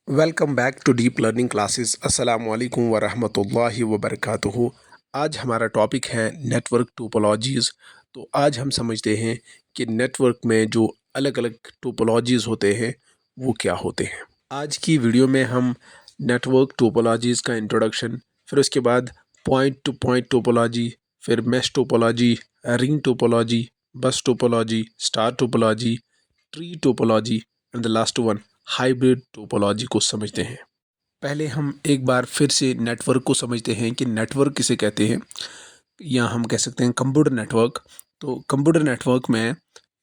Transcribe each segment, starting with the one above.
Welcome back to deep learning classes. अस्सलामु अलैकुम वरहमतुल्लाहि वबरकातुहू। आज हमारा टॉपिक है नेटवर्क टोपोलॉजीज़। तो आज हम समझते हैं कि नेटवर्क में जो अलग अलग टोपोलॉजीज़ होते हैं वो क्या होते हैं। आज की वीडियो में हम नेटवर्क टोपोलॉजीज़ का इंट्रोडक्शन, फिर उसके बाद पॉइंट टू पॉइंट टोपोलॉजी, फिर मैश टोपोलॉजी, रिंग टोपोलॉजी, बस topology, star topology, tree topology and the last one hybrid topology को समझते हैं। पहले हम एक बार फिर से नेटवर्क को समझते हैं कि नेटवर्क किसे कहते हैं, या हम कह सकते हैं कंप्यूटर नेटवर्क। तो कंप्यूटर नेटवर्क में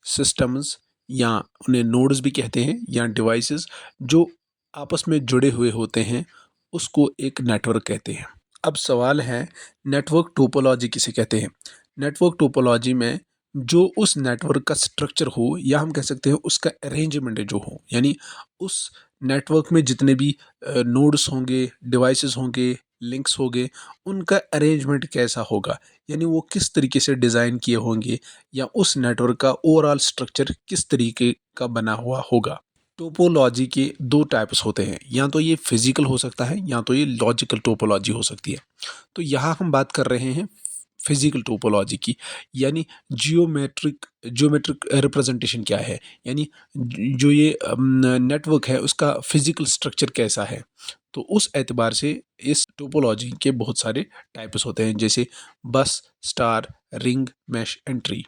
सिस्टम्स, या उन्हें नोड्स भी कहते हैं, या डिवाइसेस जो आपस में जुड़े हुए होते हैं उसको एक नेटवर्क कहते हैं। अब सवाल है, नेटवर्क टोपोलॉजी किसे कहते हैं। नेटवर्क टोपोलॉजी में जो उस नेटवर्क का स्ट्रक्चर हो, या हम कह सकते हैं उसका अरेंजमेंट जो हो, यानी उस नेटवर्क में जितने भी नोड्स होंगे, डिवाइसेस होंगे, लिंक्स होंगे, उनका अरेंजमेंट कैसा होगा, यानी वो किस तरीके से डिज़ाइन किए होंगे, या उस नेटवर्क का ओवरऑल स्ट्रक्चर किस तरीके का बना हुआ होगा। टोपोलॉजी के दो टाइप्स होते हैं, या तो ये फिजिकल हो सकता है या तो ये लॉजिकल टोपोलॉजी हो सकती है। तो यहाँ हम बात कर रहे हैं फिजिकल टोपोलॉजी की, यानी जियोमेट्रिक रिप्रेजेंटेशन क्या है, यानी जो ये नेटवर्क है उसका फिजिकल स्ट्रक्चर कैसा है। तो उस एतबार से इस टोपोलॉजी के बहुत सारे टाइप्स होते हैं, जैसे bus, star, ring, mesh and tree.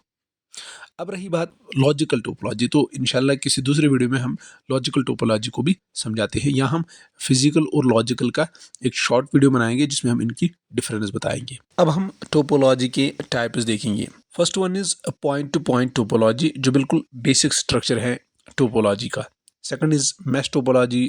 अब रही बात लॉजिकल टोपोलॉजी, तो इंशाल्लाह किसी दूसरे वीडियो में हम लॉजिकल टोपोलॉजी को भी समझाते हैं, या हम फिजिकल और लॉजिकल का एक शॉर्ट वीडियो बनाएंगे जिसमें हम इनकी डिफरेंस बताएंगे। अब हम टोपोलॉजी के टाइप्स देखेंगे। First one is point two point topology, जो बिल्कुल बेसिक स्ट्रक्चर है टोपोलॉजी का। सेकंड इज मैश टोपोलॉजी,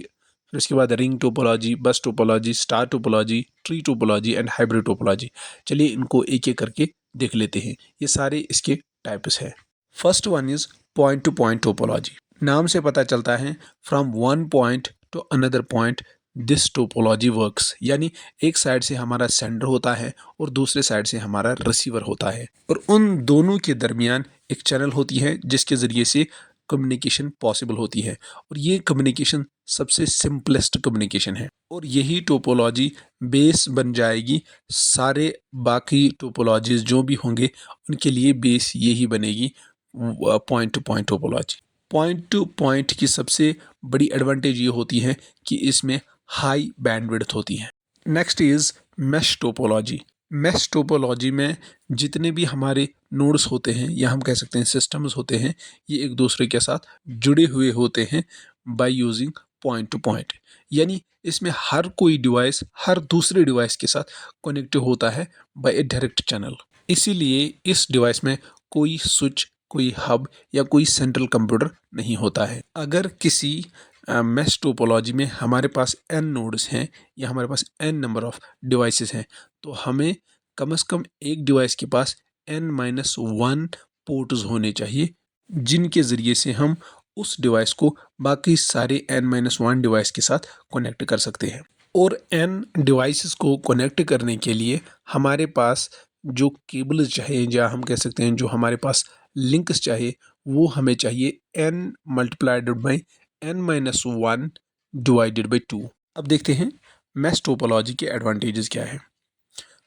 फिर उसके बाद रिंग टोपोलॉजी, बस topology, star topology, tree topology and hybrid topology. चलिए इनको एक एक करके देख लेते हैं। ये सारे इसके टाइप्स हैं। First one is point two point topology. नाम से पता चलता है from one point two another point this topology works, यानी एक साइड से हमारा सेंडर होता है और दूसरे साइड से हमारा रिसीवर होता है, और उन दोनों के दरमियान एक चैनल होती है जिसके ज़रिए से कम्युनिकेशन पॉसिबल होती है, और ये कम्युनिकेशन सबसे सिंपलेस्ट कम्युनिकेशन है, और यही टोपोलॉजी बेस बन जाएगी सारे बाकी टोपोलॉजीज जो भी होंगे उनके लिए बेस यही बनेगी point two point topology. Point two point की सबसे बड़ी एडवांटेज ये होती है कि इसमें हाई बैंडविड्थ होती है। Next is mesh topology. Mesh topology में जितने भी हमारे नोड्स होते हैं, या हम कह सकते हैं सिस्टम्स होते हैं, ये एक दूसरे के साथ जुड़े हुए होते हैं by using point two point, यानी इसमें हर कोई डिवाइस हर दूसरे डिवाइस के साथ कनेक्ट होता है बाय ए डायरेक्ट चैनल। इसीलिए इस डिवाइस में कोई स्विच, कोई हब या कोई सेंट्रल कंप्यूटर नहीं होता है। अगर किसी मैश टोपोलॉजी में हमारे पास n नोड्स हैं, या हमारे पास n नंबर ऑफ डिवाइसेस हैं, तो हमें कम से कम एक डिवाइस के पास n-1 पोर्ट्स होने चाहिए, जिनके ज़रिए से हम उस डिवाइस को बाकी सारे n-1 डिवाइस के साथ कनेक्ट कर सकते हैं। और n डिवाइसेस को कनेक्ट करने के लिए हमारे पास जो केबल्स चाहिए, या हम कह सकते हैं जो हमारे पास लिंक्स चाहिए, वो हमें चाहिए n multiplied by n-1 divided by 2। अब देखते हैं मैश टोपोलॉजी के एडवांटेजेस क्या है।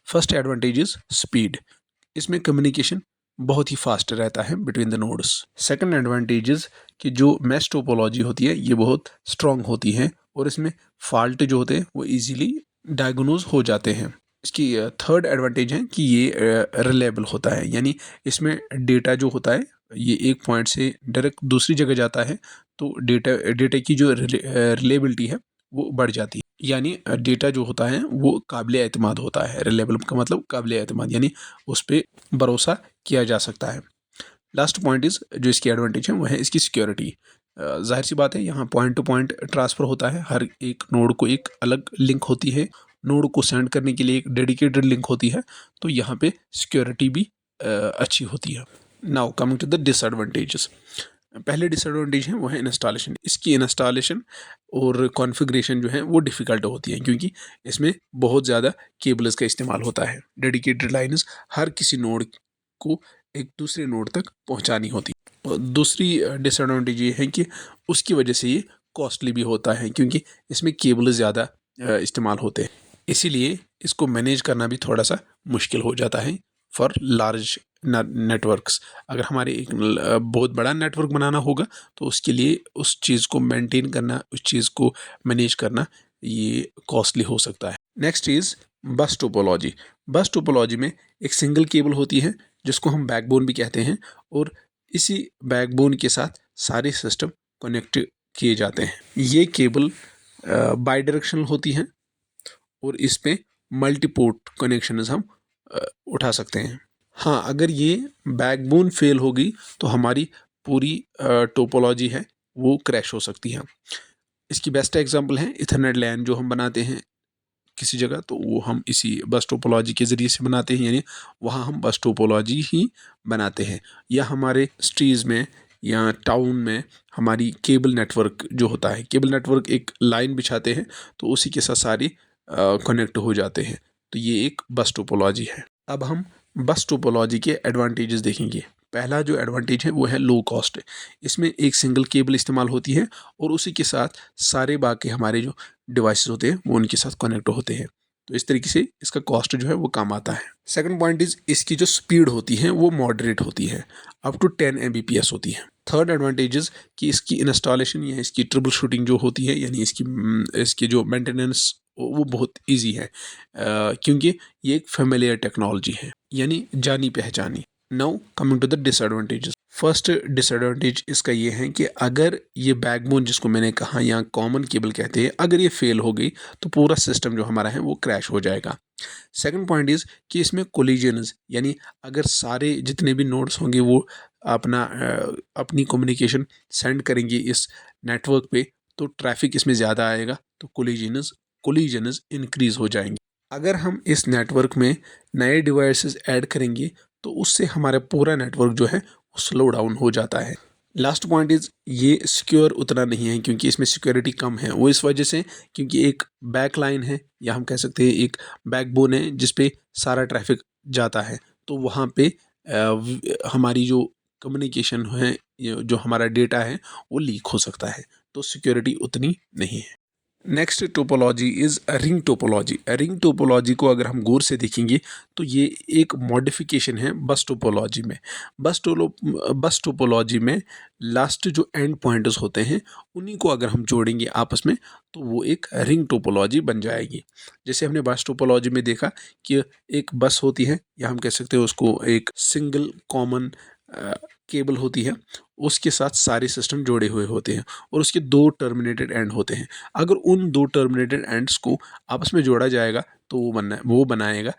First advantage is speed. इसमें कम्युनिकेशन बहुत ही फास्ट रहता है between the nodes. Second advantages कि जो मैश टोपोलॉजी होती है ये बहुत स्ट्रांग होती है, और इसमें फॉल्ट जो होते हैं वो इजीली डायग्नोज हो जाते हैं। इसकी थर्ड एडवांटेज है कि ये रिलायबल होता है, यानी इसमें डेटा जो होता है ये एक पॉइंट से डायरेक्ट दूसरी जगह जाता है, तो डेटा की जो रिलेबिलिटी है वो बढ़ जाती है, यानी डेटा जो होता है वो काबिल एतमाद होता है। रिलेबल का मतलब काबिल एतमाद, यानी उस पर भरोसा किया जा सकता है। लास्ट पॉइंट इज जो इसकी एडवांटेज है वो है इसकी सिक्योरिटी। जाहिर सी बात है यहाँ पॉइंट टू पॉइंट ट्रांसफ़र होता है, हर एक नोड को एक अलग लिंक होती है, नोड को सेंड करने के लिए एक डेडिकेटेड लिंक होती है, तो यहाँ पे सिक्योरिटी भी अच्छी होती है। Now coming to the disadvantages. पहले डिसएडवांटेज है वो है इंस्टॉलेशन। इसकी इंस्टॉलेशन और कॉन्फ़िगरेशन जो है वो डिफ़िकल्ट होती है, क्योंकि इसमें बहुत ज़्यादा केबल्स का इस्तेमाल होता है। डेडिकेटेड लाइन्स हर किसी नोड को एक दूसरे नोड तक पहुंचानी होती है। और दूसरी डिसएडवांटेज ये है कि उसकी वजह से ये कॉस्टली भी होता है क्योंकि इसमें केबल ज़्यादा इस्तेमाल होते हैं, इसीलिए इसको मैनेज करना भी थोड़ा सा मुश्किल हो जाता है फॉर लार्ज नेटवर्क्स। अगर हमारे एक बहुत बड़ा नेटवर्क बनाना होगा तो उसके लिए उस चीज़ को मेंटेन करना, उस चीज़ को मैनेज करना ये कॉस्टली हो सकता है। नेक्स्ट इज़ बस टोपोलॉजी। बस टोपोलॉजी में एक सिंगल केबल होती है जिसको हम बैकबोन भी कहते हैं, और इसी बैकबोन के साथ सारे सिस्टम कनेक्ट किए जाते हैं। ये केबल बाई डायरेक्शनल होती हैं और इस पे मल्टीपोर्ट कनेक्शंस हम उठा सकते हैं। हाँ, अगर ये बैकबोन फेल होगी तो हमारी पूरी टोपोलॉजी है वो क्रैश हो सकती है। इसकी बेस्ट एग्जांपल है इथरनेट लैन जो हम बनाते हैं किसी जगह, तो वो हम इसी बस टोपोलॉजी के ज़रिए से बनाते हैं, यानी वहाँ हम बस टोपोलॉजी ही बनाते हैं। या हमारे सिटीज़ में या टाउन में हमारी केबल नेटवर्क जो होता है, केबल नेटवर्क एक लाइन बिछाते हैं तो उसी के साथ सारी कनेक्ट हो जाते हैं, तो ये एक बस टोपोलॉजी है। अब हम बस टोपोलॉजी के एडवांटेजेस देखेंगे। पहला जो एडवांटेज है वो है लो कॉस्ट। इसमें एक सिंगल केबल इस्तेमाल होती है और उसी के साथ सारे बाकी हमारे जो डिवाइसेस होते हैं वो उनके साथ कनेक्ट होते हैं, तो इस तरीके से इसका कॉस्ट जो है वो कम आता है। सेकंड पॉइंट इज इसकी जो स्पीड होती है वो मॉडरेट होती है, अप टू 10 Mbps होती है। थर्ड एडवांटेज कि इसकी इंस्टॉलेशन या इसकी ट्रबल शूटिंग जो होती है, यानी इसकी जो मेंटेनेंस वो बहुत इजी है, क्योंकि ये एक फेमिलियर टेक्नोलॉजी है, यानी जानी पहचानी। Now coming to the disadvantages. First disadvantage इसका ये है कि अगर ये बैकबोन जिसको मैंने कहा यहाँ कॉमन केबल कहते हैं, अगर ये फेल हो गई तो पूरा सिस्टम जो हमारा है वो क्रैश हो जाएगा। सेकंड पॉइंट इज़ कि इसमें कोलिजन्स, यानी अगर सारे जितने भी नोड्स होंगे वो अपनी कम्युनिकेशन सेंड करेंगे इस नेटवर्क पे, तो ट्रैफिक इसमें ज़्यादा आएगा, तो कोलिजन्स इंक्रीज हो जाएंगे। अगर हम इस नेटवर्क में नए डिवाइसेस ऐड करेंगे तो उससे हमारा पूरा नेटवर्क जो है वो स्लो डाउन हो जाता है। लास्ट पॉइंट इज ये सिक्योर उतना नहीं है क्योंकि इसमें सिक्योरिटी कम है, वो इस वजह से क्योंकि एक बैक लाइन है या हम कह सकते हैं एक बैकबोन है जिस पे सारा ट्रैफिक जाता है, तो वहाँ पे हमारी जो कम्युनिकेशन है, जो हमारा डेटा है वो लीक हो सकता है, तो सिक्योरिटी उतनी नहीं है। Next topology is ring topology. Ring topology को अगर हम गौर से देखेंगे तो ये एक मॉडिफिकेशन है बस टोपोलॉजी में। बस टोपोलॉजी में लास्ट जो एंड पॉइंट्स होते हैं उन्हीं को अगर हम जोड़ेंगे आपस में तो वो एक रिंग टोपोलॉजी बन जाएगी। जैसे हमने बस टोपोलॉजी में देखा कि एक बस होती है या हम कह सकते हैं उसको एक सिंगल कॉमन केबल होती है, उसके साथ सारे सिस्टम जोड़े हुए होते हैं और उसके दो टर्मिनेटेड एंड होते हैं। अगर उन दो टर्मिनेटेड एंड्स को आपस में जोड़ा जाएगा तो वो बनाएगा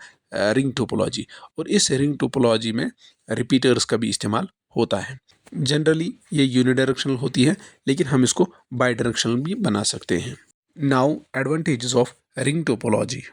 रिंग टोपोलॉजी, और इस रिंग टोपोलॉजी में रिपीटर्स का भी इस्तेमाल होता है। जनरली ये यूनिडायरेक्शनल होती है लेकिन हम इसको बाई डायरेक्शनल भी बना सकते हैं। Now advantages of ring topology.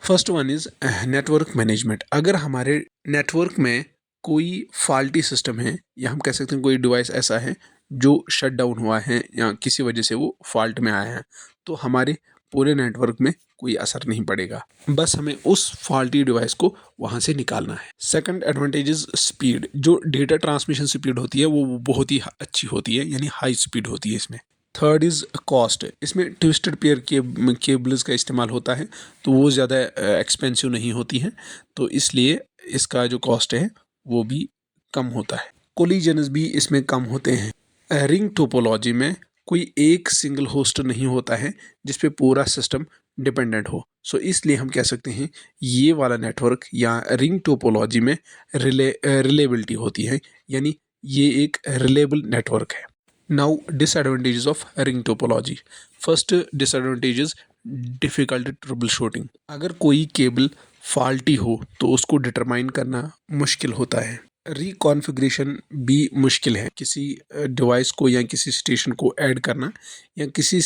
First one is network management. अगर हमारे नेटवर्क में कोई फॉल्टी सिस्टम है या हम कह सकते हैं कोई डिवाइस ऐसा है जो शट डाउन हुआ है या किसी वजह से वो फॉल्ट में आया है, तो हमारे पूरे नेटवर्क में कोई असर नहीं पड़ेगा, बस हमें उस फॉल्टी डिवाइस को वहाँ से निकालना है। Second advantage is speed. जो डेटा ट्रांसमिशन स्पीड होती है वो बहुत ही अच्छी होती है, यानी हाई स्पीड होती है इसमें। Third is cost. इसमें ट्विस्टेड पेयर केबल्स का इस्तेमाल होता है तो वो ज़्यादा एक्सपेंसिव नहीं होती हैं, तो इसलिए इसका जो कॉस्ट है वो भी कम होता है। कोलिजन्स भी इसमें कम होते हैं। रिंग टोपोलॉजी में कोई एक सिंगल होस्ट नहीं होता है जिस पे पूरा सिस्टम डिपेंडेंट हो, सो इसलिए हम कह सकते हैं ये वाला नेटवर्क या रिंग टोपोलॉजी में रिलेबिलिटी होती है, यानी ये एक रिलेबल नेटवर्क है। Now disadvantages of ring topology. First disadvantage difficult trouble shooting. अगर कोई केबल फॉल्टी हो तो उसको डिटरमाइन करना मुश्किल होता है। रिकॉन्फ़िगरेशन भी मुश्किल है। किसी डिवाइस को या किसी स्टेशन को ऐड करना या किसी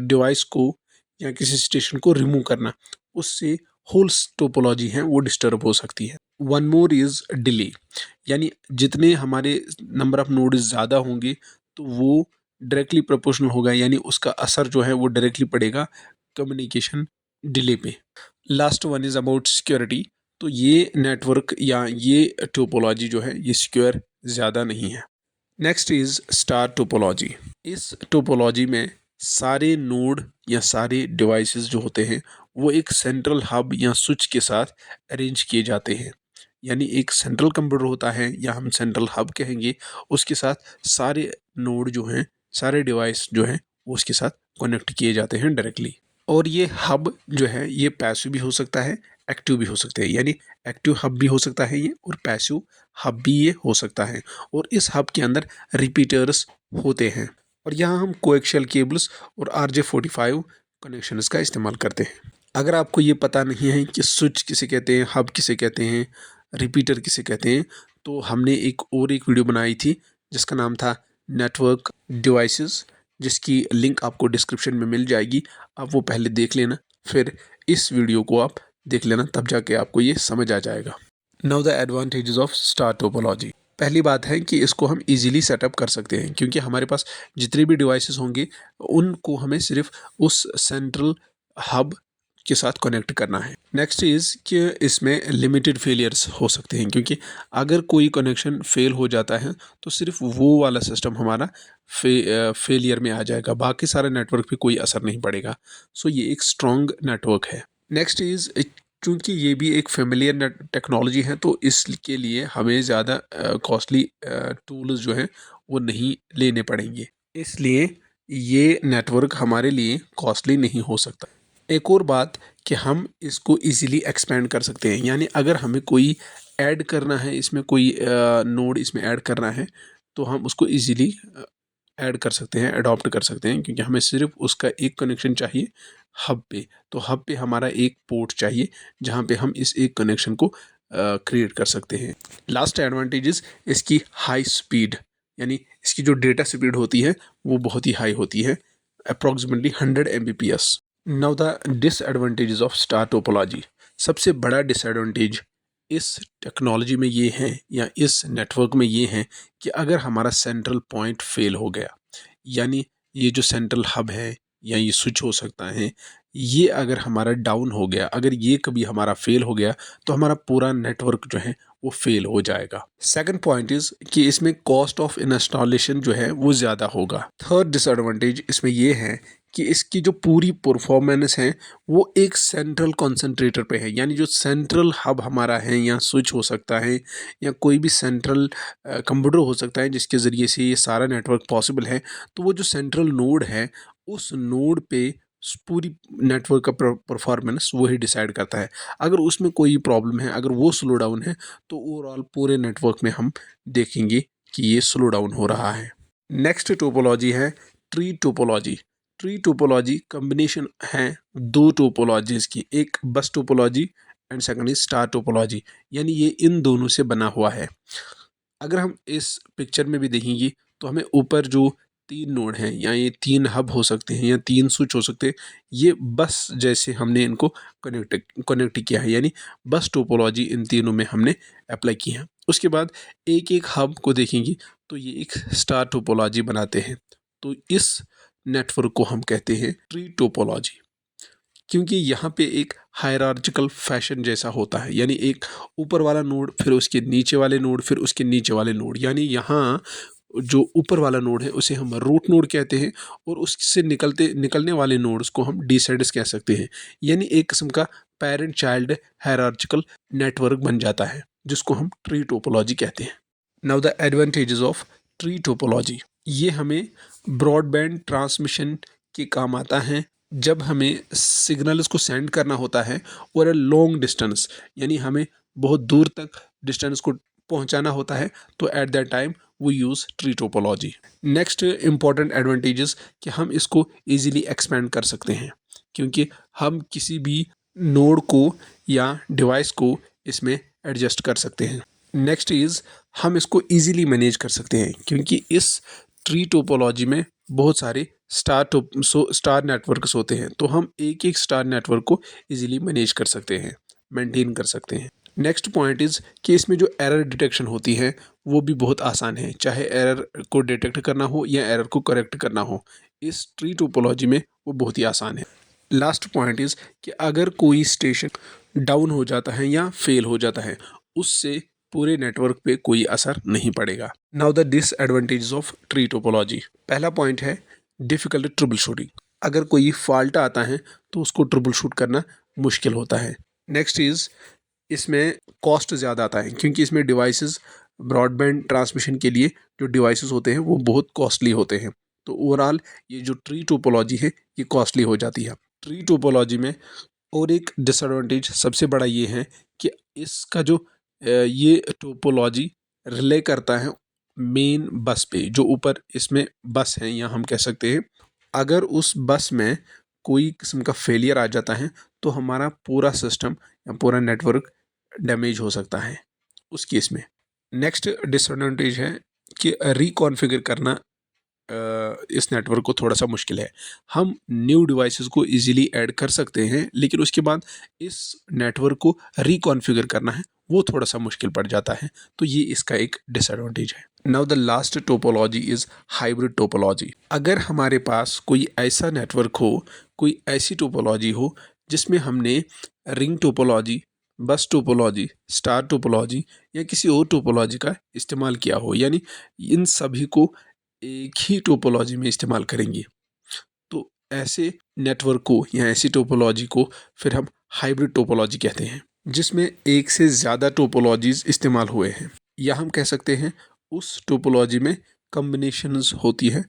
डिवाइस को या किसी स्टेशन को रिमूव करना, उससे होल टोपोलॉजी है वो डिस्टर्ब हो सकती है। वन मोर इज़ डिले, यानी जितने हमारे नंबर ऑफ़ नोड्स ज़्यादा होंगे तो वो डायरेक्टली प्रोपोर्शनल होगा, यानी उसका असर जो है वो डायरेक्टली पड़ेगा कम्युनिकेशन डिले पे। Last one is about security. तो ये नेटवर्क या ये टोपोलॉजी जो है ये सिक्योर ज़्यादा नहीं है। Next is star topology. इस टोपोलॉजी में सारे नोड या सारे डिवाइसेस जो होते हैं वो एक सेंट्रल हब या स्विच के साथ अरेंज किए जाते हैं। यानी एक सेंट्रल कंप्यूटर होता है या हम सेंट्रल हब कहेंगे, उसके साथ सारे नोड जो हैं, सारे डिवाइस जो हैं वो उसके साथ कनेक्ट किए जाते हैं डायरेक्टली। और ये हब जो है ये पैसिव भी हो सकता है, एक्टिव भी हो सकते हैं। यानी एक्टिव हब भी हो सकता है ये, और पैसिव हब भी ये हो सकता है। और इस हब के अंदर रिपीटर्स होते हैं, और यहाँ हम कोएक्शियल केबल्स और RJ45 कनेक्शंस का इस्तेमाल करते हैं। अगर आपको ये पता नहीं है कि स्विच किसे कहते हैं, हब किसे कहते हैं, रिपीटर किसे कहते हैं, तो हमने एक वीडियो बनाई थी जिसका नाम था नेटवर्क डिवाइसेस, जिसकी लिंक आपको डिस्क्रिप्शन में मिल जाएगी। आप वो पहले देख लेना, फिर इस वीडियो को आप देख लेना, तब जाके आपको ये समझ आ जाएगा। Now the advantages of star topology. पहली बात है कि इसको हम इजीली सेटअप कर सकते हैं, क्योंकि हमारे पास जितने भी डिवाइसेस होंगे उनको हमें सिर्फ उस सेंट्रल हब के साथ कनेक्ट करना है। नेक्स्ट इज़ कि इसमें लिमिटेड फेलियर्स हो सकते हैं, क्योंकि अगर कोई कनेक्शन फेल हो जाता है तो सिर्फ वो वाला सिस्टम हमारा फेलियर में आ जाएगा, बाकी सारे नेटवर्क पे कोई असर नहीं पड़ेगा। सो ये एक स्ट्रॉन्ग नेटवर्क है। नेक्स्ट इज़, चूँकि ये भी एक फेमिलियर टेक्नोलॉजी है, तो इसके लिए हमें ज़्यादा कॉस्टली टूल्स जो हैं वो नहीं लेने पड़ेंगे, इसलिए ये नेटवर्क हमारे लिए कॉस्टली नहीं हो सकता। एक और बात कि हम इसको इजीली एक्सपेंड कर सकते हैं। यानी अगर हमें कोई ऐड करना है, इसमें कोई नोड इसमें ऐड करना है, तो हम उसको इजीली ऐड कर सकते हैं, अडॉप्ट कर सकते हैं, क्योंकि हमें सिर्फ उसका एक कनेक्शन चाहिए हब पे। तो हब पे हमारा एक पोर्ट चाहिए जहाँ पे हम इस एक कनेक्शन को क्रिएट कर सकते हैं। लास्ट एडवांटेजेस इसकी हाई स्पीड, यानी इसकी जो डेटा स्पीड होती है वो बहुत ही हाई होती है, approximately 100 Mbps। Now the disadvantages of star topology. सबसे बड़ा डिसएडवांटेज इस टेक्नोलॉजी में ये है, या इस नेटवर्क में ये है, कि अगर हमारा सेंट्रल पॉइंट फेल हो गया, यानी ये जो सेंट्रल हब है या ये स्विच हो सकता है, ये अगर हमारा डाउन हो गया, अगर ये कभी हमारा फेल हो गया, तो हमारा पूरा नेटवर्क जो है वो फेल हो जाएगा। सेकंड पॉइंट इज़ कि इसमें कॉस्ट ऑफ इंस्टॉलेशन जो है वो ज़्यादा होगा। थर्ड डिसएडवांटेज इसमें ये है कि इसकी जो पूरी परफॉर्मेंस है वो एक सेंट्रल कॉन्सेंट्रेटर पे है। यानी जो सेंट्रल हब हमारा है, या स्विच हो सकता है, या कोई भी सेंट्रल कंप्यूटर हो सकता है जिसके ज़रिए से ये सारा नेटवर्क पॉसिबल है, तो वो जो सेंट्रल नोड है उस नोड पे पूरी नेटवर्क का परफॉर्मेंस वही डिसाइड करता है। अगर उसमें कोई प्रॉब्लम है, अगर वो स्लो डाउन है, तो ओवरऑल पूरे नेटवर्क में हम देखेंगे कि ये स्लो डाउन हो रहा है। नेक्स्ट टोपोलॉजी है tree topology. Tree topology combination है दो टोपोलॉजीज़ की, एक बस topology and second is star topology. यानी ये इन दोनों से बना हुआ है। अगर हम इस पिक्चर में भी देखेंगे तो हमें ऊपर जो तीन नोड हैं, या ये तीन हब हो सकते हैं या तीन स्विच हो सकते हैं, ये बस जैसे हमने इनको कनेक्ट किया है। यानी बस टोपोलॉजी इन तीनों में हमने अप्लाई की है। उसके बाद एक एक हब को देखेंगे तो ये एक स्टार टोपोलॉजी बनाते हैं। तो इस नेटवर्क को हम कहते हैं ट्री टोपोलॉजी, क्योंकि यहाँ पे एक हायरार्चिकल फैशन जैसा होता है। यानी एक ऊपर वाला नोड, फिर उसके नीचे वाले नोड, फिर उसके नीचे वाले नोड। यानी यहाँ जो ऊपर वाला नोड है उसे हम रूट नोड कहते हैं, और उससे निकलने वाले नोड्स को हम डिसाइड्स कह सकते हैं। यानी एक किस्म का पेरेंट चाइल्ड हायरार्चिकल नेटवर्क बन जाता है, जिसको हम ट्री टोपोलॉजी कहते हैं। Now the advantages of tree topology. ये हमें ब्रॉडबैंड ट्रांसमिशन के काम आता है, जब हमें सिग्नल्स को सेंड करना होता है और अ लॉन्ग डिस्टेंस, यानी हमें बहुत दूर तक डिस्टेंस को पहुंचाना होता है, तो at that time we use tree topology. Next important advantages कि हम इसको इजीली एक्सपेंड कर सकते हैं, क्योंकि हम किसी भी नोड को या डिवाइस को इसमें एडजस्ट कर सकते हैं। नेक्स्ट इज़ हम इसको इजीली मैनेज कर सकते हैं, क्योंकि इस ट्री टोपोलॉजी में बहुत सारे स्टार नेटवर्क्स होते हैं, तो हम एक एक स्टार नेटवर्क को इजीली मैनेज कर सकते हैं, मेंटेन कर सकते हैं। नेक्स्ट पॉइंट इज़ कि इसमें जो एरर डिटेक्शन होती है वो भी बहुत आसान है, चाहे एरर को डिटेक्ट करना हो या एरर को करेक्ट करना हो, इस ट्री टोपोलॉजी में वो बहुत ही आसान है। लास्ट पॉइंट इज़ कि अगर कोई स्टेशन डाउन हो जाता है या फेल हो जाता है, उससे पूरे नेटवर्क पे कोई असर नहीं पड़ेगा। Now the disadvantages of tree topology. पहला पॉइंट है डिफ़िकल्ट ट्रबल शूटिंग। अगर कोई फॉल्ट आता है तो उसको ट्रबल शूट करना मुश्किल होता है। नेक्स्ट इज़ इसमें कॉस्ट ज़्यादा आता है, क्योंकि इसमें डिवाइसेस ब्रॉडबैंड ट्रांसमिशन के लिए जो डिवाइसेस होते हैं वो बहुत कॉस्टली होते हैं। तो ओवरऑल ये जो ट्री टोपोलॉजी है ये कॉस्टली हो जाती है। ट्री टोपोलॉजी में और एक डिसएडवांटेज सबसे बड़ा ये है कि इसका जो ये टोपोलॉजी रिले करता है मेन बस पे, जो ऊपर इसमें बस है या हम कह सकते हैं अगर उस बस में कोई किस्म का फेलियर आ जाता है तो हमारा पूरा सिस्टम या पूरा नेटवर्क डैमेज हो सकता है उस केस में। नेक्स्ट डिसएडवांटेज है कि रिकॉन्फ़िगर करना इस नेटवर्क को थोड़ा सा मुश्किल है। हम न्यू डिवाइसेस को इजीली ऐड कर सकते हैं, लेकिन उसके बाद इस नेटवर्क को रिकॉन्फ़िगर करना है वो थोड़ा सा मुश्किल पड़ जाता है। तो ये इसका एक डिसएडवांटेज है। Now the last topology is hybrid topology. अगर हमारे पास कोई ऐसा नेटवर्क हो, कोई ऐसी टोपोलॉजी हो जिसमें हमने रिंग टोपोलॉजी, बस टोपोलॉजी, स्टार टोपोलॉजी या किसी और टोपोलॉजी का इस्तेमाल किया हो, यानी इन सभी को एक ही टोपोलॉजी में इस्तेमाल करेंगे, तो ऐसे नेटवर्क को या ऐसी टोपोलॉजी को फिर हम हाइब्रिड टोपोलॉजी कहते हैं, जिसमें एक से ज़्यादा टोपोलॉजीज़ इस्तेमाल हुए हैं। या हम कह सकते हैं उस टोपोलॉजी में कम्बिनेशंस होती है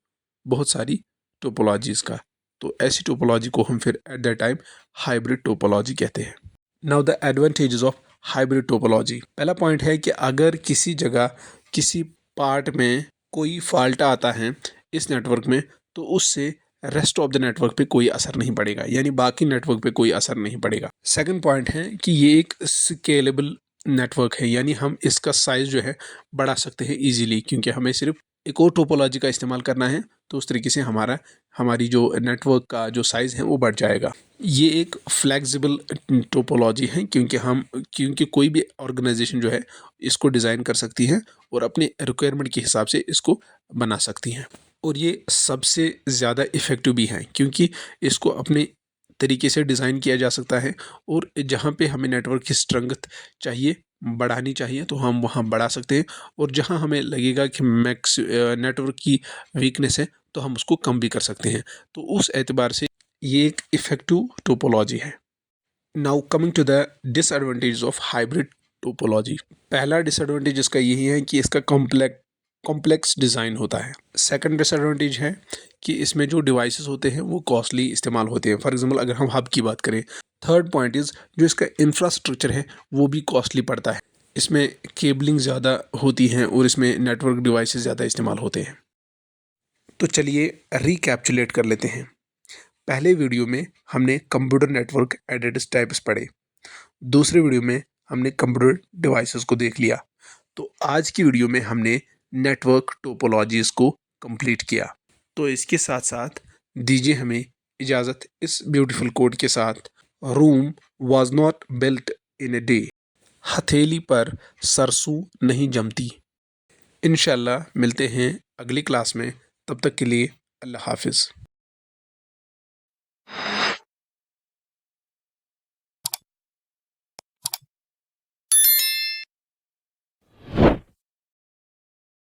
बहुत सारी टोपोलॉजीज़ का, तो ऐसी टोपोलॉजी को हम फिर at the time hybrid topology कहते हैं। Now the advantages of hybrid topology. पहला पॉइंट है कि अगर किसी जगह किसी पार्ट में कोई फॉल्ट आता है इस नेटवर्क में तो उससे रेस्ट ऑफ द नेटवर्क पे कोई असर नहीं पड़ेगा, यानी बाकी नेटवर्क पे कोई असर नहीं पड़ेगा। सेकंड पॉइंट है कि ये एक स्केलेबल नेटवर्क है, यानी हम इसका साइज़ जो है बढ़ा सकते हैं इजीली, क्योंकि हमें सिर्फ एक और टोपोलॉजी का इस्तेमाल करना है तो उस तरीके से हमारी जो नेटवर्क का जो साइज़ है वो बढ़ जाएगा। ये एक फ्लेक्सिबल टोपोलॉजी है, क्योंकि कोई भी ऑर्गेनाइजेशन जो है इसको डिज़ाइन कर सकती है और अपने रिक्वायरमेंट के हिसाब से इसको बना सकती हैं। और ये सबसे ज़्यादा इफ़ेक्टिव भी है, क्योंकि इसको अपने तरीके से डिज़ाइन किया जा सकता है और जहाँ पे हमें नेटवर्क की स्ट्रेंथ चाहिए, बढ़ानी चाहिए, तो हम वहाँ बढ़ा सकते हैं, और जहाँ हमें लगेगा कि नेटवर्क की वीकनेस है तो हम उसको कम भी कर सकते हैं। तो उस एतबार से ये एक इफ़ेक्टिव टोपोलॉजी है। Now coming to the disadvantage of hybrid topology. पहला डिसएडवांटेज इसका यही है कि इसका कॉम्प्लेक्स डिज़ाइन होता है। सेकंड डिसएडवांटेज है कि इसमें जो डिवाइसेस होते हैं वो कॉस्टली इस्तेमाल होते हैं, फॉर एग्जांपल अगर हम हब की बात करें। थर्ड पॉइंट इज़ जो इसका इंफ्रास्ट्रक्चर है वो भी कॉस्टली पड़ता है। इसमें केबलिंग ज़्यादा होती हैं और इसमें नेटवर्क डिवाइसेस ज़्यादा इस्तेमाल होते हैं। तो चलिए रिकैप्चुलेट कर लेते हैं। पहले वीडियो में हमने कंप्यूटर नेटवर्क एड्रेस टाइप्स पढ़े। दूसरे वीडियो में हमने कंप्यूटर डिवाइसेस को देख लिया। तो आज की वीडियो में हमने नेटवर्क टोपोलॉजीज़ को कंप्लीट किया। तो इसके साथ साथ दीजिए हमें इजाज़त इस ब्यूटीफुल कोड के साथ। Room was not built in a day. हथेली पर सरसों नहीं जमती। इंशाल्लाह मिलते हैं अगली क्लास में, तब तक के लिए अल्लाह हाफिज़।